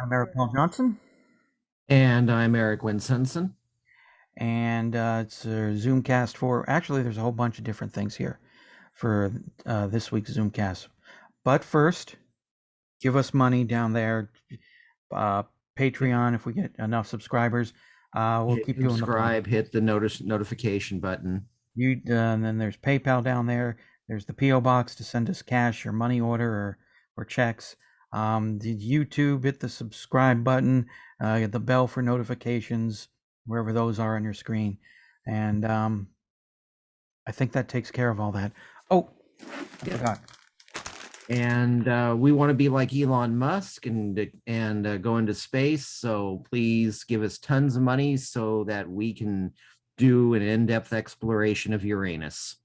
I'm Eric Paul Johnson, And I'm Eric Wincentsen. and it's a Zoomcast for. Actually, there's a whole bunch of different things here for this week's Zoomcast. But first, give us money down there. Uh, Patreon, if we get enough subscribers, we'll Hit keep doing the pod. subscribe, hit the notification button. And then there's PayPal down there. There's the PO box to send us cash or money order or checks. The YouTube, hit the subscribe button, hit the bell for notifications, wherever those are on your screen. And I think that takes care of all that. Oh, I Yep. forgot. And we want to be like Elon Musk and go into space. So please give us tons of money so that we can do an in-depth exploration of Uranus.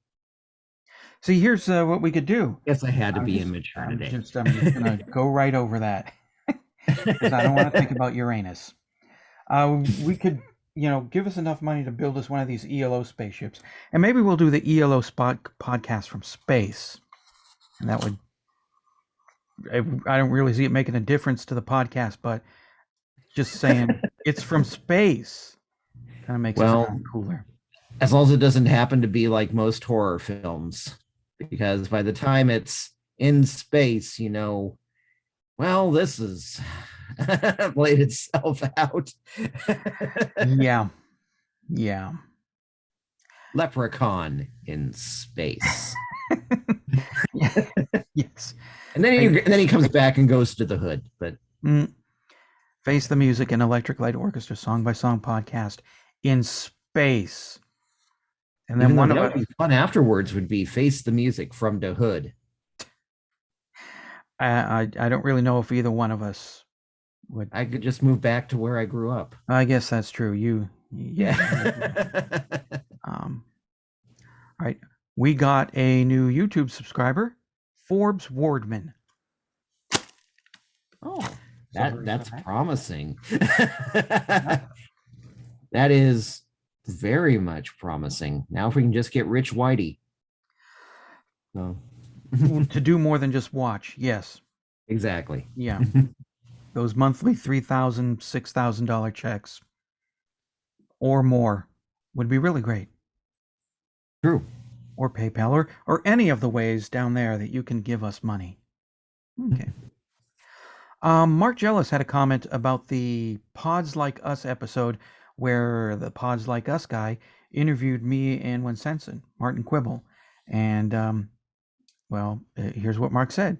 See, here's what we could do. Guess I had to I'm be just, immature I'm today. just, I'm just gonna go right over that because I don't want to think about Uranus. We could, give us enough money to build us one of these ELO spaceships, and maybe we'll do the ELO spot podcast from space, and that would. I don't really see it making a difference to the podcast, but just saying it's from space kind of makes it Well, sound cooler. as long as it doesn't happen to be like most horror films, because by the time it's in space, well, this is played itself out. Yeah, yeah. Leprechaun in space. Yes. And then Face, he comes back and goes to the hood. But mm, Face the Music and Electric Light Orchestra song by song podcast in space. And then even though one of that would us, be fun afterwards, would be face the music from the hood. I don't really know if either one of us would. I could just move back to where I grew up. I guess that's true. Yeah. Um, all right. We got a new YouTube subscriber, Forbes Wardman. Oh, So very that's excited. promising. Yeah. That is very much promising. Now, if we can just get Rich Whitey. So, To do more than just watch. Yes. exactly. Yeah. Those monthly $3,000, $6,000 checks or more would be really great. True. Or PayPal or any of the ways down there that you can give us money. Okay. Mark Jealous had a comment about the Pods Like Us episode where the Pods Like Us guy interviewed me and Wincentsen, Martin Quibble. And, here's what Mark said.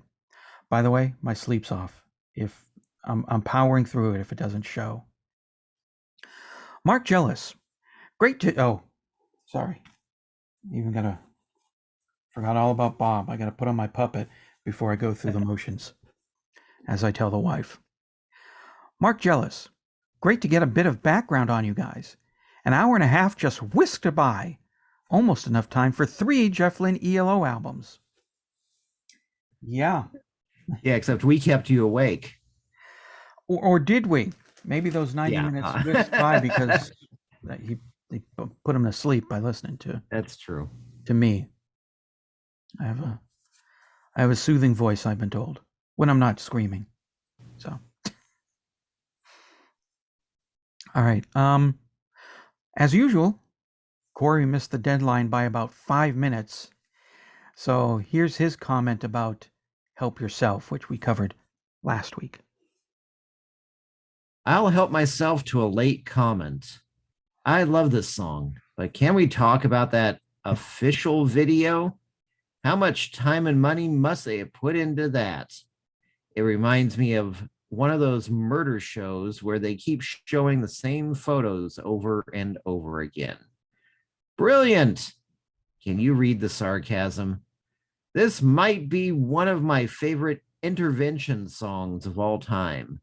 By the way, my sleep's off. If I'm powering through it if it doesn't show. Mark Jealous. Great to. Oh, sorry. Even gotta. Forgot all about Bob. I gotta put on my puppet before I go through the motions, as I tell the wife. Mark Jealous. Great to get a bit of background on you guys. An hour and a half just whisked by. Almost enough time for 3 Jeff Lynne ELO albums. Yeah. Yeah, except we kept you awake. Or did we? Maybe those 90 Yeah. minutes whisked by because they put him to sleep by listening That's true. to me. I have a soothing voice, I've been told, when I'm not screaming. So, all right. As usual, Corey missed the deadline by about 5 minutes. So here's his comment about Help Yourself, which we covered last week. I'll help myself to a late comment. I love this song, but can we talk about that official video? How much time and money must they have put into that? It reminds me of one of those murder shows where they keep showing the same photos over and over again. Brilliant. Can you read the sarcasm? This might be one of my favorite intervention songs of all time.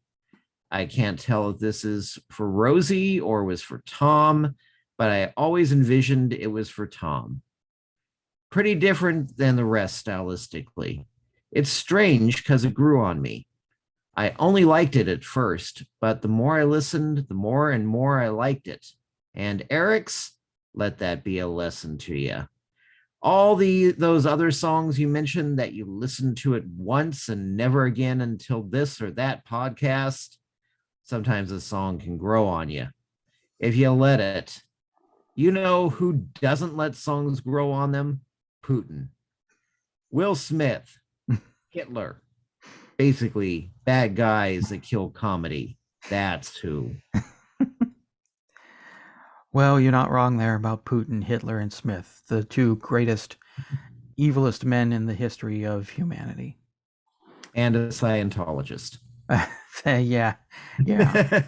I can't tell if this is for Rosie or was for Tom, but I always envisioned it was for Tom. Pretty different than the rest stylistically. It's strange because it grew on me. I only liked it at first, but the more I listened, the more and more I liked it. And Eric's, let that be a lesson to you. All those other songs you mentioned that you listened to it once and never again until this or that podcast, sometimes a song can grow on you if you let it. You know who doesn't let songs grow on them? Putin. Will Smith, Hitler, basically bad guys that kill comedy. That's who. Well, you're not wrong there about Putin, Hitler, and Smith, the two greatest, evilest men in the history of humanity. And a Scientologist. Yeah, yeah.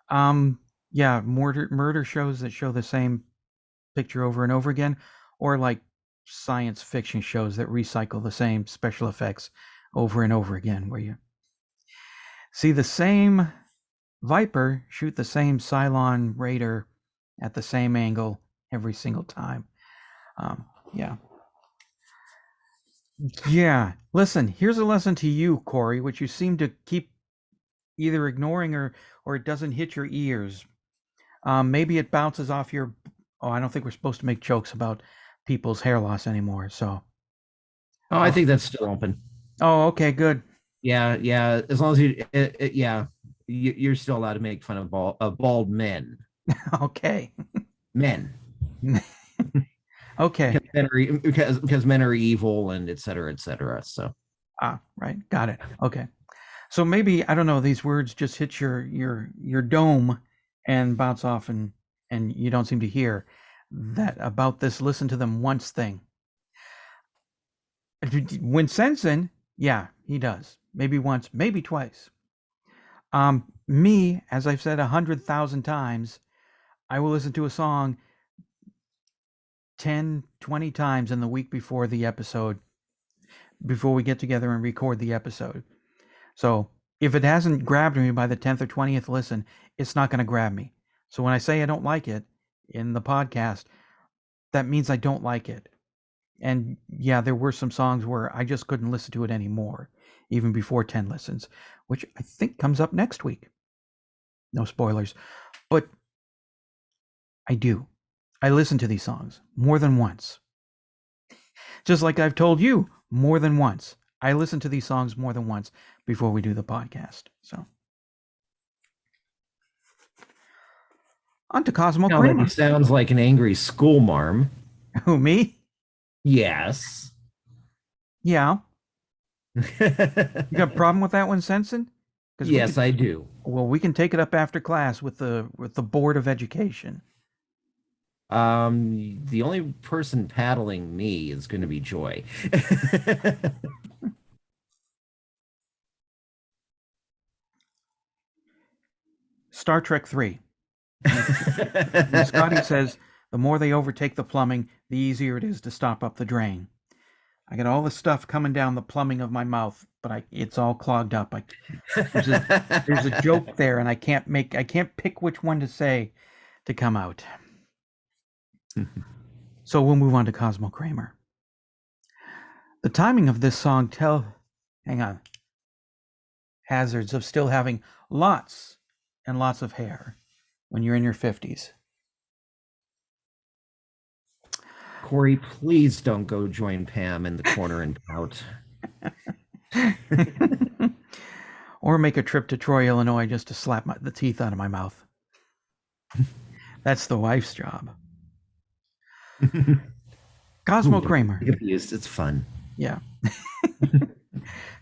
Um, yeah, murder shows that show the same picture over and over again, or like science fiction shows that recycle the same special effects over and over again, where you see the same Viper shoot the same Cylon Raider at the same angle every single time. Yeah. Yeah. Listen, here's a lesson to you, Corey, which you seem to keep either ignoring or it doesn't hit your ears. Maybe it bounces off your. Oh, I don't think we're supposed to make jokes about people's hair loss anymore. So. Oh, I think that's still open. Oh, okay, good. Yeah, yeah. As long as yeah, you're still allowed to make fun of bald men. Okay. Men. Okay. Because men are evil and et cetera, et cetera. So Right. Got it. Okay. So maybe I don't know. These words just hit your dome and bounce off, and you don't seem to hear that about this. Listen to them once thing. Wincentsen, yeah, he does. Maybe once, maybe twice. Me, as I've said 100,000 times, I will listen to a song 10, 20 times in the week before the episode, before we get together and record the episode. So if it hasn't grabbed me by the 10th or 20th listen, it's not going to grab me. So when I say I don't like it in the podcast, that means I don't like it. And yeah, there were some songs where I just couldn't listen to it anymore, even before 10 listens, which I think comes up next week. No spoilers. But I do. I listen to these songs more than once. Just like I've told you more than once. I listen to these songs more than once before we do the podcast. So on to Cosmo now that Kramer. sounds like an angry school marm. Who, me? Yes. Yeah. You got a problem with that one, Sensen? Because Yes, I do. we can take it up after class with the Board of Education. The only person paddling me is going to be Joy. Star Trek 3. When Scotty says, the more they overtake the plumbing, the easier it is to stop up the drain. I got all the stuff coming down the plumbing of my mouth, but it's all clogged up. There's a joke there, and I can't pick which one to say to come out. So we'll move on to Cosmo Kramer. The timing of this song hang on, hazards of still having lots and lots of hair when you're in your 50s. Corey, please don't go join Pam in the corner and pout. Or make a trip to Troy, Illinois just to slap the teeth out of my mouth. That's the wife's job. Cosmo Kramer. Confused. It's fun. Yeah.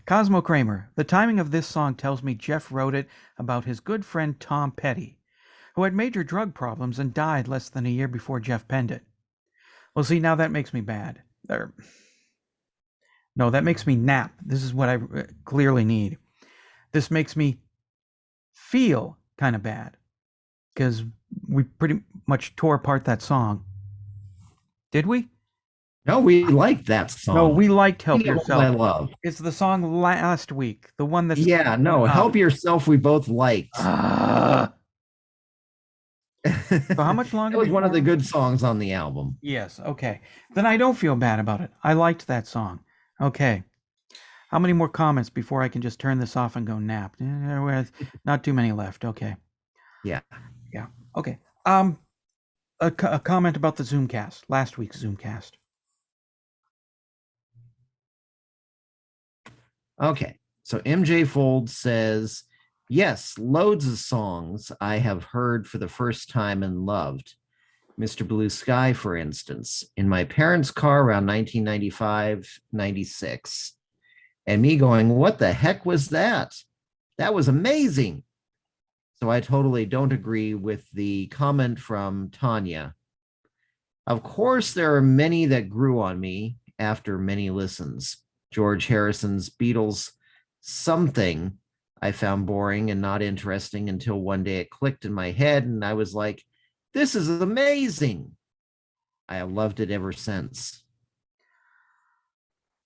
Cosmo Kramer. The timing of this song tells me Jeff wrote it about his good friend Tom Petty, who had major drug problems and died less than a year before Jeff penned it. Well, see, now that makes me bad. No, that makes me nap. This is what I clearly need. This makes me feel kind of bad because we pretty much tore apart that song. Did we? No, we liked that song. No, we liked Help I Yourself. love. It's the song last week, the one that's Help Yourself. We both liked. So how much longer? It was one of the good songs on the album. Yes. Okay. Then I don't feel bad about it. I liked that song. Okay. How many more comments before I can just turn this off and go nap? Not too many left. Okay. Yeah. Yeah. Okay. A comment about the Zoomcast, last week's Zoomcast. Okay. So MJ Fold says Yes, loads of songs I have heard for the first time and loved. Mr. Blue Sky, for instance, in my parents' car around 1995, 96. And me going, what the heck was that? That was amazing. So I totally don't agree with the comment from Tanya. Of course, there are many that grew on me after many listens. George Harrison's Beatles, something I found boring and not interesting until one day it clicked in my head and I was like, this is amazing. I have loved it ever since.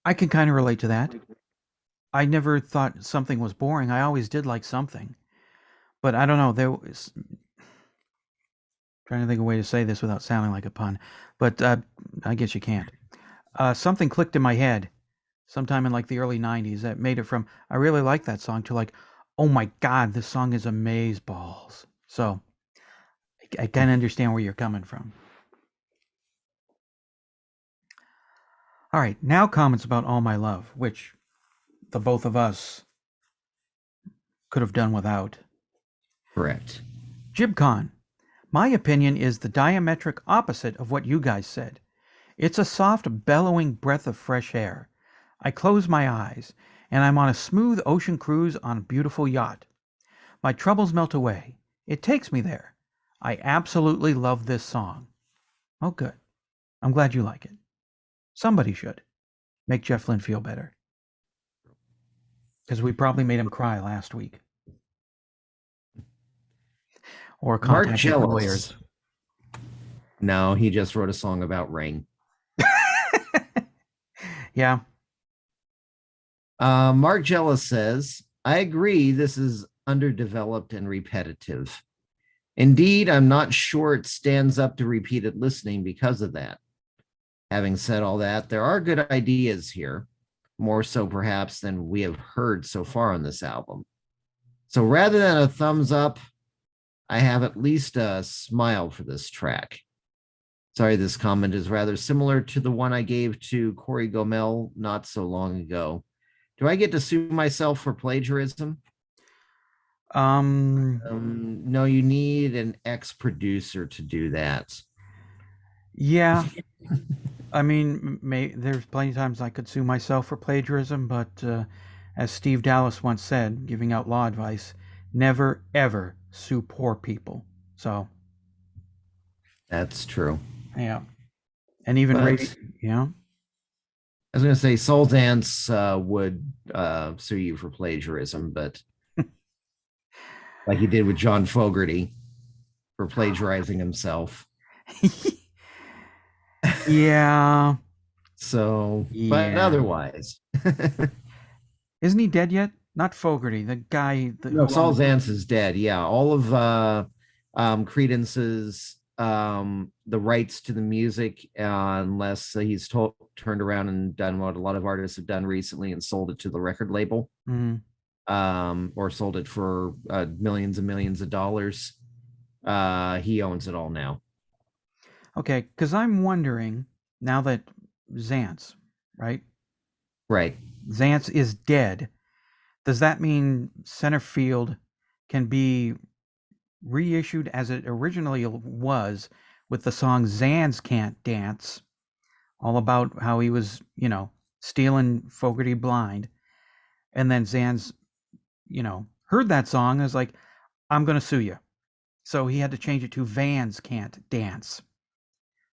I can kind of relate to that. I never thought something was boring. I always did like something. But I don't know. There was trying to think of a way to say this without sounding like a pun. But I guess you can't. Something clicked in my head sometime in like the early 90s that made it from I really like that song to like, oh my God, this song is amazeballs. So I can understand where you're coming from. All right, now comments about All My Love, which the both of us could have done without. Correct. Jibcon, my opinion is the diametric opposite of what you guys said. It's a soft, bellowing breath of fresh air. I close my eyes, and I'm on a smooth ocean cruise on a beautiful yacht. My troubles melt away. It takes me there. I absolutely love this song. Oh, good. I'm glad you like it. Somebody should. Make Jeff Lynne feel better. Because we probably made him cry last week. Or Mark contact his Jealous. lawyers. No, he just wrote a song about rain. Yeah. Mark Jealous says, I agree this is underdeveloped and repetitive. Indeed, I'm not sure it stands up to repeated listening because of that. Having said all that, there are good ideas here, more so perhaps than we have heard so far on this album. So rather than a thumbs up, I have at least a smile for this track. Sorry, this comment is rather similar to the one I gave to Corey Gomel not so long ago. Do I get to sue myself for plagiarism? No, you need an ex-producer to do that. Yeah. I mean, there's plenty of times I could sue myself for plagiarism, but as Steve Dallas once said, giving out law advice, never ever sue poor people. So, That's true. yeah. And even radio, But yeah. I was going to say Soul Dance would sue you for plagiarism, but like he did with John Fogerty for plagiarizing himself. Yeah. So, but Yeah. otherwise, Isn't he dead yet? Not Fogerty, the guy no, who Saul owns. Zance is dead. Yeah, all of Credence's the rights to the music, unless he's turned around and done what a lot of artists have done recently and sold it to the record label, Mhm. or sold it for millions and millions of dollars. He owns it all now. Okay, because I'm wondering now that Zance, right? Right. Zance is dead. Does that mean center field can be reissued as it originally was with the song Zans Can't Dance, all about how he was, stealing Fogerty blind. And then Zans, heard that song and was like, I'm going to sue you. So he had to change it to Vans Can't Dance.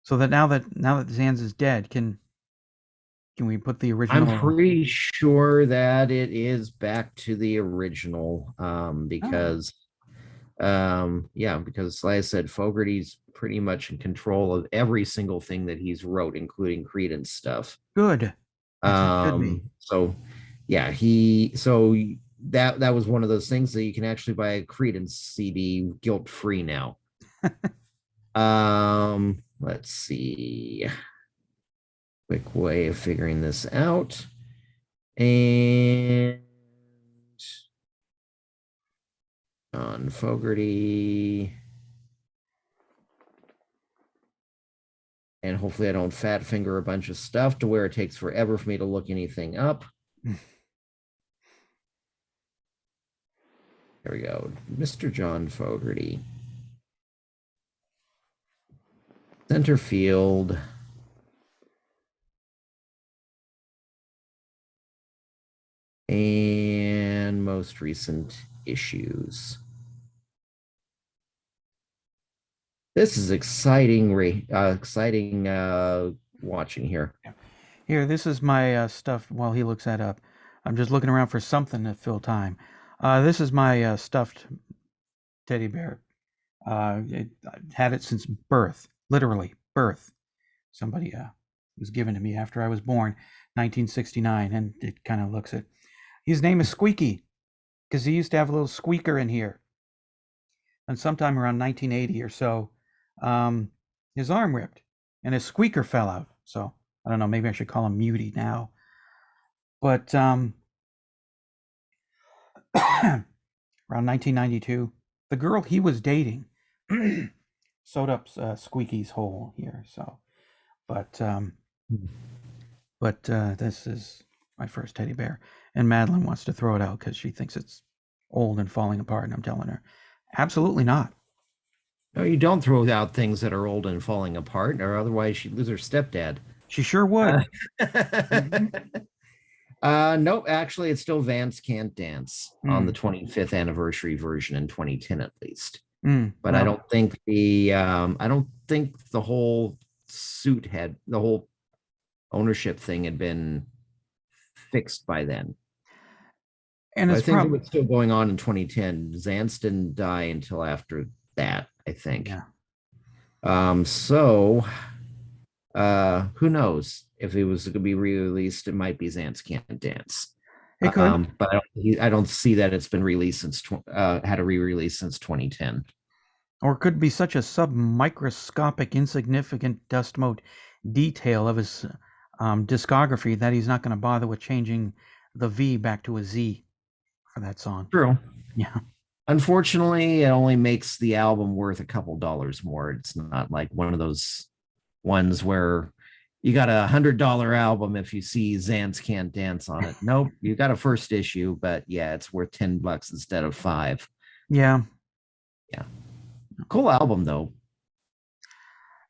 So that now that Zans is dead, can we put the I'm original? pretty sure that it is back to the original, Oh, because yeah, because like I said, Fogerty's pretty much in control of every single thing that he's wrote, including Creedence stuff. good, as it should be. So yeah, that was one of those things that you can actually buy a Creedence CD guilt free now. Let's see, quick way of figuring this out. And on Fogerty. And hopefully I don't fat finger a bunch of stuff to where it takes forever for me to look anything up. There we go. Mr. John Fogerty. Center field. And most recent issues. This is exciting, watching here. Here, this is my stuff while he looks that up. I'm just looking around for something to fill time. This is my stuffed teddy bear. I had it since birth, literally birth. Somebody was given to me after I was born, 1969, and it kind of looks it. His name is Squeaky because he used to have a little squeaker in here. And sometime around 1980 or so, his arm ripped and his squeaker fell out. So I don't know, maybe I should call him Muty now. But around 1992, the girl he was dating sewed up Squeaky's hole here. So, but this is my first teddy bear, and Madeline wants to throw it out because she thinks it's old and falling apart, and I'm telling her, absolutely not. No, you don't throw out things that are old and falling apart, or otherwise she'd lose her stepdad. She sure would. Nope, actually, it's still Vance Can't Dance on the 25th anniversary version in 2010 at least. But I don't think the whole suit had the whole ownership thing had been fixed by then. And I think it was still going on in 2010. Zance didn't die until after that, I think. Yeah. So who knows if it was going to be re-released? It might be Zance Can't Dance. It could. But I don't see that it's been released since had a re-release since 2010. Or it could be such a sub-microscopic, insignificant dust mote detail of his discography that he's not going to bother with changing the V back to a Z for that song. True. Yeah. Unfortunately, it only makes the album worth a couple dollars more. It's not like one of those ones where you got $100 album if you see Zance Can't Dance on it. Nope, you got a first issue, but yeah, it's worth $10 instead of $5. Yeah. Cool album though.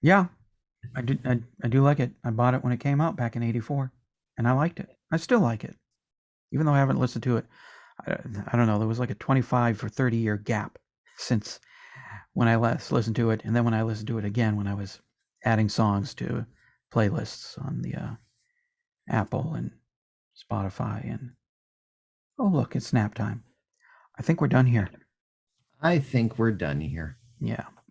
Yeah, I do like it. I bought it when it came out back in '84, and I liked it. I still like it, even though I haven't listened to it. I don't know. There was like a 25 or 30-year gap since when I last listened to it, and then when I listened to it again when I was adding songs to playlists on the Apple and Spotify. And oh, look, it's nap time. I think we're done here. I think we're done here. Yeah.